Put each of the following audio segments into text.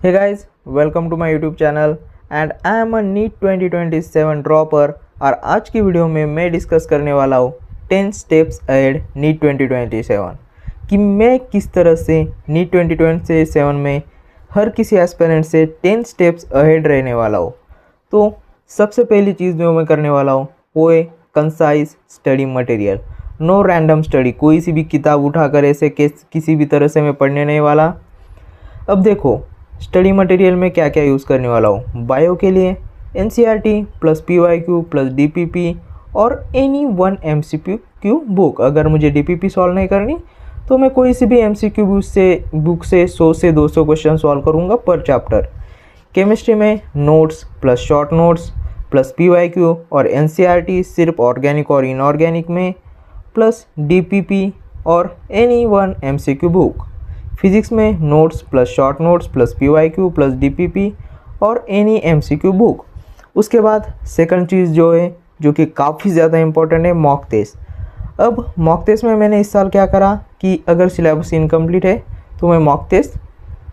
Hey guys, welcome to my YouTube channel and I am a NEET 2027 dropper और आज की video में मैं डिस्कस करने वाला हूँ 10 स्टेप्स अहेड NEET 2027 कि मैं किस तरह से NEET 2027 में हर किसी एस्पिरेंट से 10 स्टेप्स अहेड रहने वाला हूँ। तो सबसे पहली चीज़ जो मैं करने वाला हूँ वो है concise study material. No random study, कोई सी भी किताब उठाकर ऐसे किसी भी तरह से मैं पढ़ने नहीं वाला। अब देखो स्टडी मटेरियल में क्या क्या यूज़ करने वाला हूँ। बायो के लिए NCERT plus PYQ plus DPP और एनी वन MCQ बुक। अगर मुझे DPP सॉल्व नहीं करनी तो मैं कोई सी भी MCQ बुक से 100 से 200 क्वेश्चन सॉल्व करूँगा पर चैप्टर। केमिस्ट्री में notes plus short notes plus PYQ और NCERT सिर्फ ऑर्गेनिक और इनऑर्गेनिक में प्लस DPP और any one MCQ book. Physics में notes plus short notes plus PYQ plus DPP और एनी MCQ बुक। उसके बाद सेकंड चीज़ जो है जो कि काफ़ी ज़्यादा इम्पोर्टेंट है, मॉक टेस्ट। अब मॉक टेस्ट में मैंने इस साल क्या करा कि अगर सिलेबस इनकम्प्लीट है तो मैं मॉक टेस्ट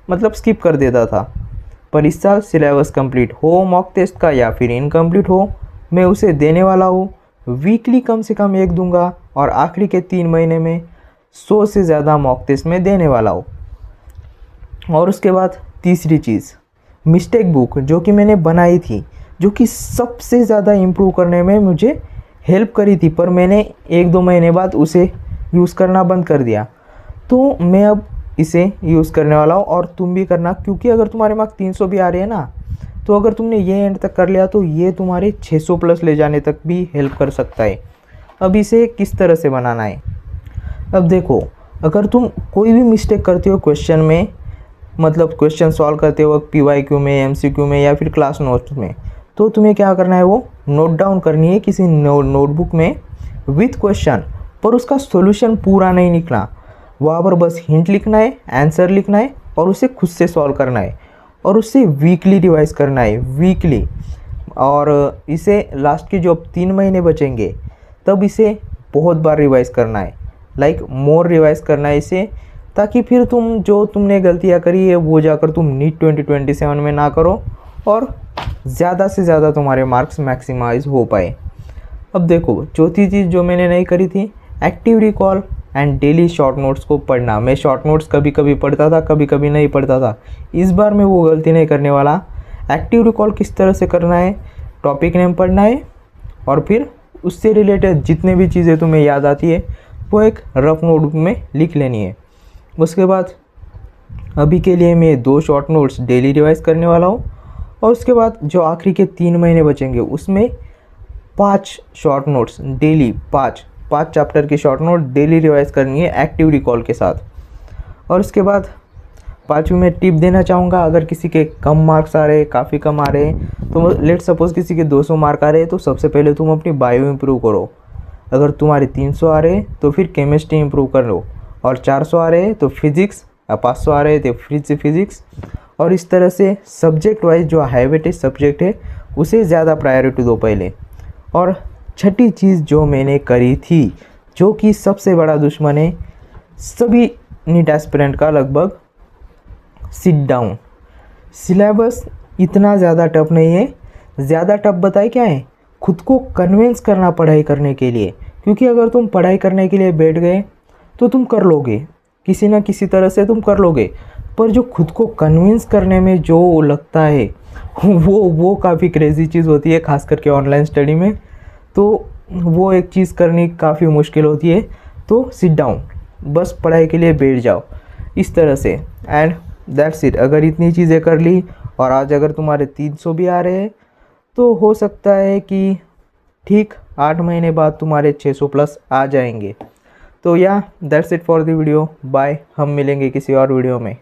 मतलब स्किप कर देता था, पर इस साल सिलेबस कंप्लीट हो मॉक टेस्ट का या फिर इनकम्प्लीट हो, मैं उसे देने वाला हूँ। वीकली कम से कम एक दूंगा और आखिरी के 3 महीने में 100 से ज़्यादा मॉक टेस्ट में देने वाला हूँ। और उसके बाद तीसरी चीज़ मिस्टेक बुक जो कि मैंने बनाई थी, जो कि सबसे ज़्यादा इम्प्रूव करने में मुझे हेल्प करी थी, पर मैंने 1-2 महीने बाद उसे यूज़ करना बंद कर दिया। तो मैं अब इसे यूज़ करने वाला हूँ और तुम भी करना, क्योंकि अगर तुम्हारे मार्क्स 300 भी आ रहे हैं ना, तो अगर तुमने ये एंड तक कर लिया तो ये तुम्हारे 600 प्लस ले जाने तक भी हेल्प कर सकता है। अब इसे किस तरह से बनाना है, अब देखो अगर तुम कोई भी मिस्टेक करते हो क्वेश्चन में, मतलब क्वेश्चन सॉल्व करते वक्त PYQ में, MCQ में या फिर क्लास नोट्स में, तो तुम्हें क्या करना है वो नोट डाउन करनी है किसी नोटबुक में विथ क्वेश्चन, पर उसका सॉल्यूशन पूरा नहीं लिखना। वहाँ पर बस हिंट लिखना है, आंसर लिखना है और उसे खुद से सॉल्व करना है और उससे वीकली रिवाइज करना है, वीकली। और इसे लास्ट के जो 3 महीने बचेंगे तब इसे बहुत बार रिवाइज करना है, लाइक मोर रिवाइज करना है इसे, ताकि फिर तुमने गलतियाँ करी है वो जाकर तुम NEET 2027 में ना करो और ज़्यादा से ज़्यादा तुम्हारे मार्क्स मैक्सिमाइज हो पाए। अब देखो चौथी चीज़ जो मैंने नहीं करी थी, active recall and daily short notes को पढ़ना। मैं शॉर्ट नोट्स कभी कभी पढ़ता था, कभी कभी नहीं पढ़ता था। इस बार मैं वो गलती नहीं करने वाला। एक्टिव रिकॉल किस तरह से करना है, टॉपिक नेम पढ़ना है और फिर उससे रिलेटेड जितने भी चीज़ें तुम्हें याद आती है वो एक रफ नोटबुक में लिख लेनी है। उसके बाद अभी के लिए मैं 2 शॉर्ट नोट्स डेली रिवाइज करने वाला हूँ और उसके बाद जो आखिरी के 3 महीने बचेंगे उसमें 5 शॉर्ट नोट्स डेली, 5 चैप्टर की शॉर्ट नोट डेली रिवाइज करनी है एक्टिव रिकॉल के साथ। और उसके बाद 5वीं में टिप देना चाहूँगा, अगर किसी के कम मार्क्स आ रहे हैं, काफ़ी कम आ रहे हैं, तो लेट सपोज किसी के 200 मार्क आ रहे हैं, तो सबसे पहले तुम अपनी बायो इम्प्रूव करो। अगर तुम्हारे 300 आ रहे हैं तो फिर केमिस्ट्री इम्प्रूव कर लो, और 400 आ रहे हैं तो फिज़िक्स, या 500 आ रहे हैं तो फिज़िक्स। और इस तरह से सब्जेक्ट वाइज जो हाई वेटेज सब्जेक्ट है उसे ज़्यादा प्रायोरिटी दो पहले। और छठी चीज़ जो मैंने करी थी, जो कि सबसे बड़ा दुश्मन है सभी नीट एस्पिरेंट का लगभग, सिट डाउन। सिलेबस इतना ज़्यादा टफ नहीं है, ज़्यादा टफ बताए क्या है, खुद को कन्विंस करना पढ़ाई करने के लिए। क्योंकि अगर तुम पढ़ाई करने के लिए बैठ गए तो तुम कर लोगे, किसी ना किसी तरह से तुम कर लोगे, पर जो खुद को कन्विंस करने में जो लगता है वो काफ़ी क्रेज़ी चीज़ होती है, खास करके ऑनलाइन स्टडी में। तो वो एक चीज़ करनी काफ़ी मुश्किल होती है। तो सिट डाउन, बस पढ़ाई के लिए बैठ जाओ इस तरह से, एंड दैट्स इट। अगर इतनी चीज़ें कर ली और आज अगर तुम्हारे 300 भी आ रहे हैं तो हो सकता है कि ठीक 8 महीने बाद तुम्हारे 600 प्लस आ जाएंगे। तो या that's it for the video, bye. हम मिलेंगे किसी और वीडियो में।